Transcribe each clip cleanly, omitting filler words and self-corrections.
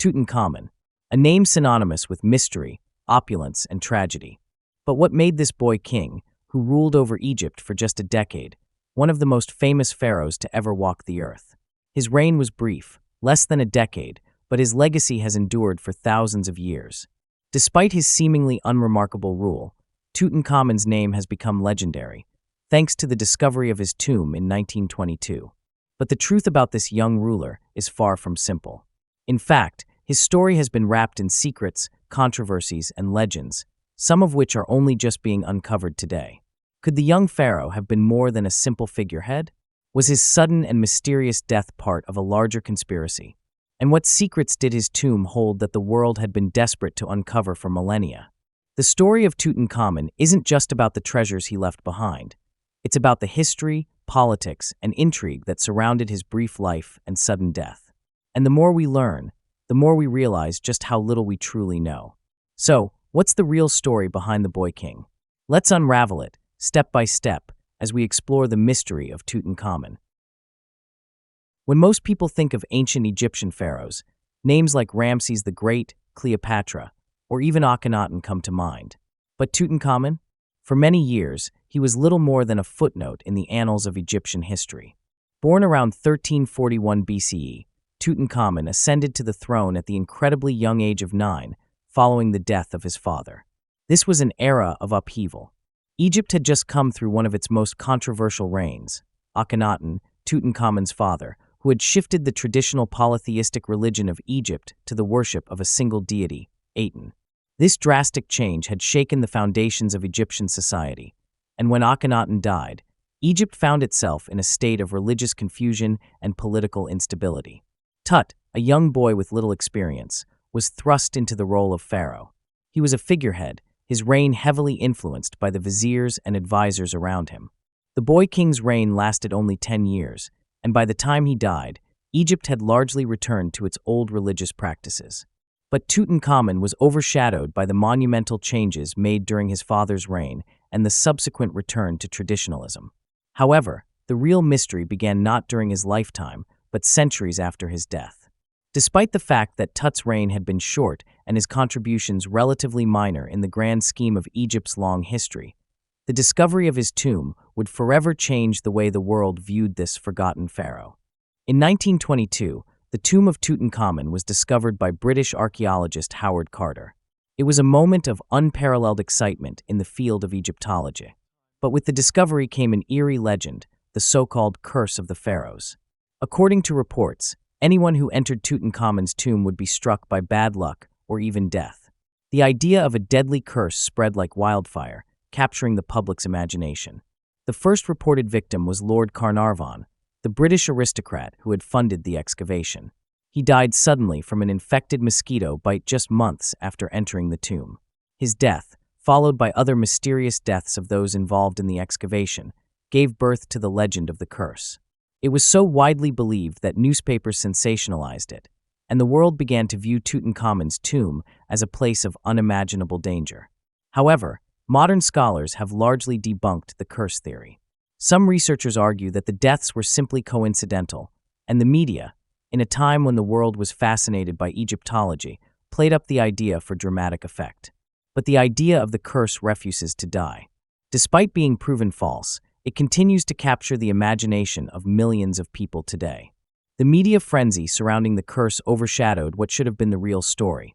Tutankhamun, a name synonymous with mystery, opulence, and tragedy. But what made this boy king, who ruled over Egypt for just a decade, one of the most famous pharaohs to ever walk the earth? His reign was brief, less than a decade, but his legacy has endured for thousands of years. Despite his seemingly unremarkable rule, Tutankhamun's name has become legendary, thanks to the discovery of his tomb in 1922. But the truth about this young ruler is far from simple. In fact, his story has been wrapped in secrets, controversies, and legends, some of which are only just being uncovered today. Could the young pharaoh have been more than a simple figurehead? Was his sudden and mysterious death part of a larger conspiracy? And what secrets did his tomb hold that the world had been desperate to uncover for millennia? The story of Tutankhamun isn't just about the treasures he left behind. It's about the history, politics, and intrigue that surrounded his brief life and sudden death. And the more we learn, the more we realize just how little we truly know. So, what's the real story behind the boy king? Let's unravel it, step by step, as we explore the mystery of Tutankhamun. When most people think of ancient Egyptian pharaohs, names like Ramses the Great, Cleopatra, or even Akhenaten come to mind. But Tutankhamun? For many years, he was little more than a footnote in the annals of Egyptian history. Born around 1341 BCE, Tutankhamun ascended to the throne at the incredibly young age of 9, following the death of his father. This was an era of upheaval. Egypt had just come through one of its most controversial reigns. Akhenaten, Tutankhamun's father, who had shifted the traditional polytheistic religion of Egypt to the worship of a single deity, Aten. This drastic change had shaken the foundations of Egyptian society, and when Akhenaten died, Egypt found itself in a state of religious confusion and political instability. Tut, a young boy with little experience, was thrust into the role of pharaoh. He was a figurehead, his reign heavily influenced by the viziers and advisors around him. The boy king's reign lasted only 10 years, and by the time he died, Egypt had largely returned to its old religious practices. But Tutankhamun was overshadowed by the monumental changes made during his father's reign and the subsequent return to traditionalism. However, the real mystery began not during his lifetime, but centuries after his death. Despite the fact that Tut's reign had been short and his contributions relatively minor in the grand scheme of Egypt's long history, the discovery of his tomb would forever change the way the world viewed this forgotten pharaoh. In 1922, the tomb of Tutankhamun was discovered by British archaeologist Howard Carter. It was a moment of unparalleled excitement in the field of Egyptology. But with the discovery came an eerie legend, the so-called Curse of the Pharaohs. According to reports, anyone who entered Tutankhamun's tomb would be struck by bad luck or even death. The idea of a deadly curse spread like wildfire, capturing the public's imagination. The first reported victim was Lord Carnarvon, the British aristocrat who had funded the excavation. He died suddenly from an infected mosquito bite just months after entering the tomb. His death, followed by other mysterious deaths of those involved in the excavation, gave birth to the legend of the curse. It was so widely believed that newspapers sensationalized it, and the world began to view Tutankhamun's tomb as a place of unimaginable danger. However, modern scholars have largely debunked the curse theory. Some researchers argue that the deaths were simply coincidental, and the media, in a time when the world was fascinated by Egyptology, played up the idea for dramatic effect. But the idea of the curse refuses to die. Despite being proven false, it continues to capture the imagination of millions of people today. The media frenzy surrounding the curse overshadowed what should have been the real story: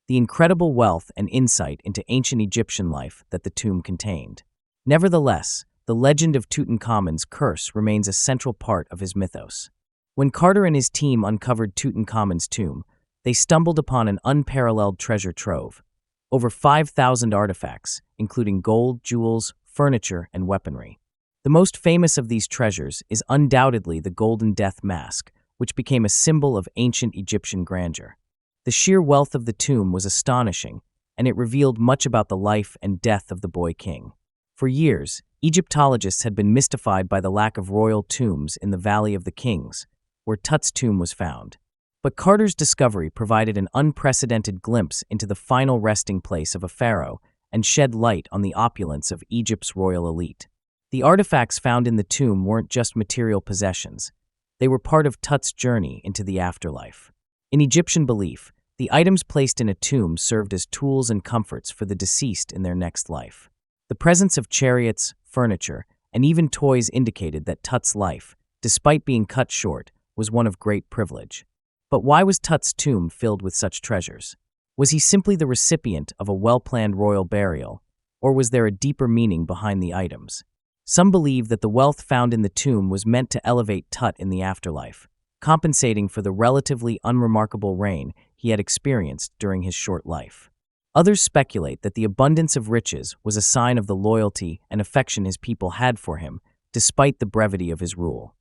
the incredible wealth and insight into ancient Egyptian life that the tomb contained. Nevertheless, the legend of Tutankhamun's curse remains a central part of his mythos. When Carter and his team uncovered Tutankhamun's tomb, they stumbled upon an unparalleled treasure trove. Over 5,000 artifacts, including gold, jewels, furniture, and weaponry. The most famous of these treasures is undoubtedly the Golden Death Mask, which became a symbol of ancient Egyptian grandeur. The sheer wealth of the tomb was astonishing, and it revealed much about the life and death of the boy king. For years, Egyptologists had been mystified by the lack of royal tombs in the Valley of the Kings, where Tut's tomb was found. But Carter's discovery provided an unprecedented glimpse into the final resting place of a pharaoh and shed light on the opulence of Egypt's royal elite. The artifacts found in the tomb weren't just material possessions. They were part of Tut's journey into the afterlife. In Egyptian belief, The items placed in a tomb served as tools and comforts for the deceased in their next life. The presence of chariots, furniture, and even toys indicated that Tut's life, despite being cut short, was one of great privilege. But why was Tut's tomb filled with such treasures? Was he simply the recipient of a well-planned royal burial, or was there a deeper meaning behind the items? Some believe that the wealth found in the tomb was meant to elevate Tut in the afterlife, compensating for the relatively unremarkable reign he had experienced during his short life. Others speculate that the abundance of riches was a sign of the loyalty and affection his people had for him, despite the brevity of his rule.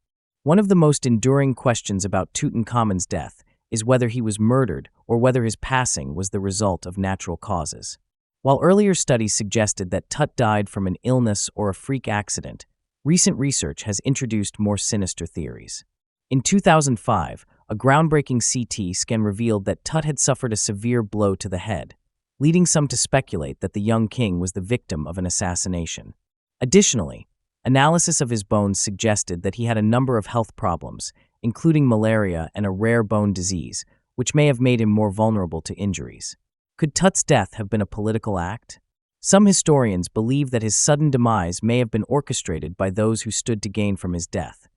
One of the most enduring questions about Tutankhamun's death is whether he was murdered or whether his passing was the result of natural causes. While earlier studies suggested that Tut died from an illness or a freak accident, recent research has introduced more sinister theories. In 2005, a groundbreaking CT scan revealed that Tut had suffered a severe blow to the head, leading some to speculate that the young king was the victim of an assassination. Additionally, analysis of his bones suggested that he had a number of health problems, including malaria and a rare bone disease, which may have made him more vulnerable to injuries. Could Tut's death have been a political act? Some historians believe that his sudden demise may have been orchestrated by those who stood to gain from his death,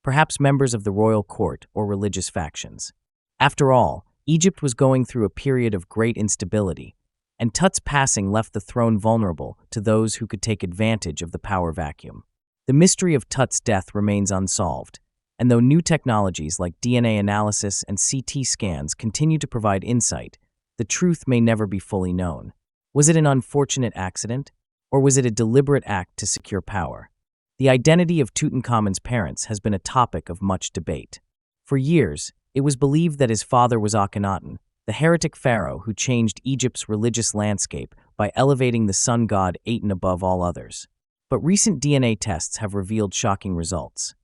perhaps members of the royal court or religious factions. After all, Egypt was going through a period of great instability, and Tut's passing left the throne vulnerable to those who could take advantage of the power vacuum. The mystery of Tut's death remains unsolved, and though new technologies like DNA analysis and CT scans continue to provide insight, the truth may never be fully known. Was it an unfortunate accident, or was it a deliberate act to secure power? The identity of Tutankhamun's parents has been a topic of much debate. For years, it was believed that his father was Akhenaten, the heretic pharaoh who changed Egypt's religious landscape by elevating the sun god Aten above all others. But recent DNA tests have revealed shocking results.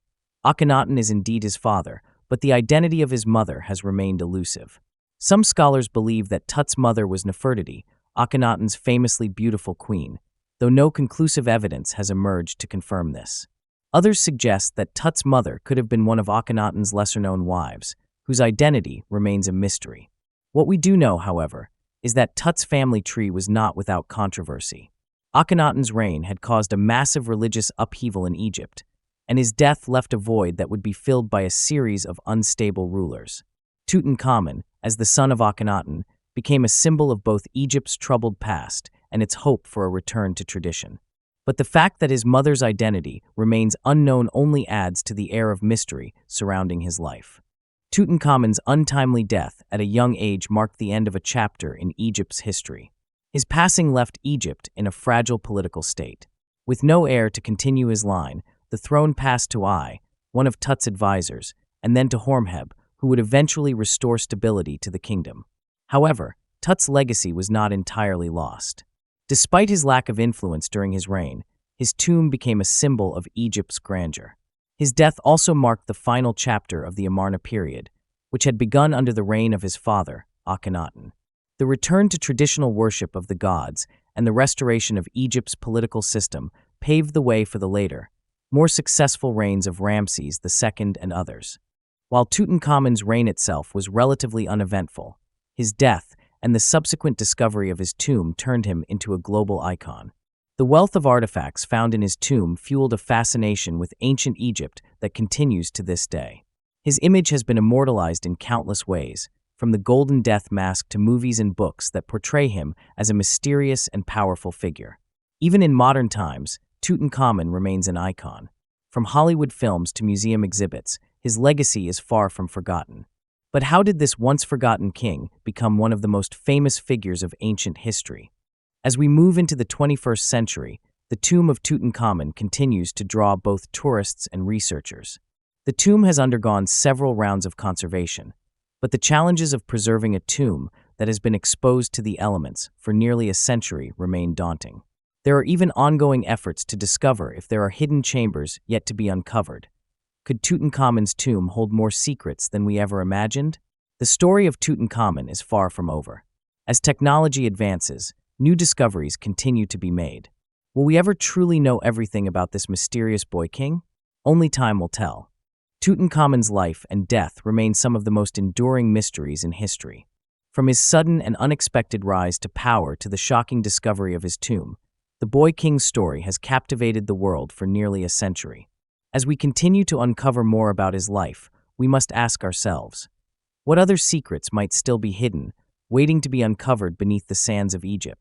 Akhenaten is indeed his father, but the identity of his mother has remained elusive. Some scholars believe that Tut's mother was Nefertiti, Akhenaten's famously beautiful queen, though no conclusive evidence has emerged to confirm this. Others suggest that Tut's mother could have been one of Akhenaten's lesser-known wives, whose identity remains a mystery. What we do know, however, is that Tut's family tree was not without controversy. Akhenaten's reign had caused a massive religious upheaval in Egypt, and his death left a void that would be filled by a series of unstable rulers. Tutankhamun, as the son of Akhenaten, became a symbol of both Egypt's troubled past and its hope for a return to tradition. But the fact that his mother's identity remains unknown only adds to the air of mystery surrounding his life. Tutankhamun's untimely death at a young age marked the end of a chapter in Egypt's history. His passing left Egypt in a fragile political state. With no heir to continue his line, the throne passed to Ai, one of Tut's advisors, and then to Hormheb, who would eventually restore stability to the kingdom. However, Tut's legacy was not entirely lost. Despite his lack of influence during his reign, his tomb became a symbol of Egypt's grandeur. His death also marked the final chapter of the Amarna period, which had begun under the reign of his father, Akhenaten. The return to traditional worship of the gods and the restoration of Egypt's political system paved the way for the later, more successful reigns of Ramses II and others. While Tutankhamun's reign itself was relatively uneventful, his death and the subsequent discovery of his tomb turned him into a global icon. The wealth of artifacts found in his tomb fueled a fascination with ancient Egypt that continues to this day. His image has been immortalized in countless ways, from the Golden Death mask to movies and books that portray him as a mysterious and powerful figure. Even in modern times, Tutankhamun remains an icon. From Hollywood films to museum exhibits, his legacy is far from forgotten. But how did this once-forgotten king become one of the most famous figures of ancient history? As we move into the 21st century, the tomb of Tutankhamun continues to draw both tourists and researchers. The tomb has undergone several rounds of conservation, but the challenges of preserving a tomb that has been exposed to the elements for nearly a century remain daunting. There are even ongoing efforts to discover if there are hidden chambers yet to be uncovered. Could Tutankhamun's tomb hold more secrets than we ever imagined? The story of Tutankhamun is far from over. As technology advances, new discoveries continue to be made. Will we ever truly know everything about this mysterious boy king? Only time will tell. Tutankhamun's life and death remain some of the most enduring mysteries in history. From his sudden and unexpected rise to power to the shocking discovery of his tomb, the boy king's story has captivated the world for nearly a century. As we continue to uncover more about his life, we must ask ourselves, what other secrets might still be hidden, waiting to be uncovered beneath the sands of Egypt?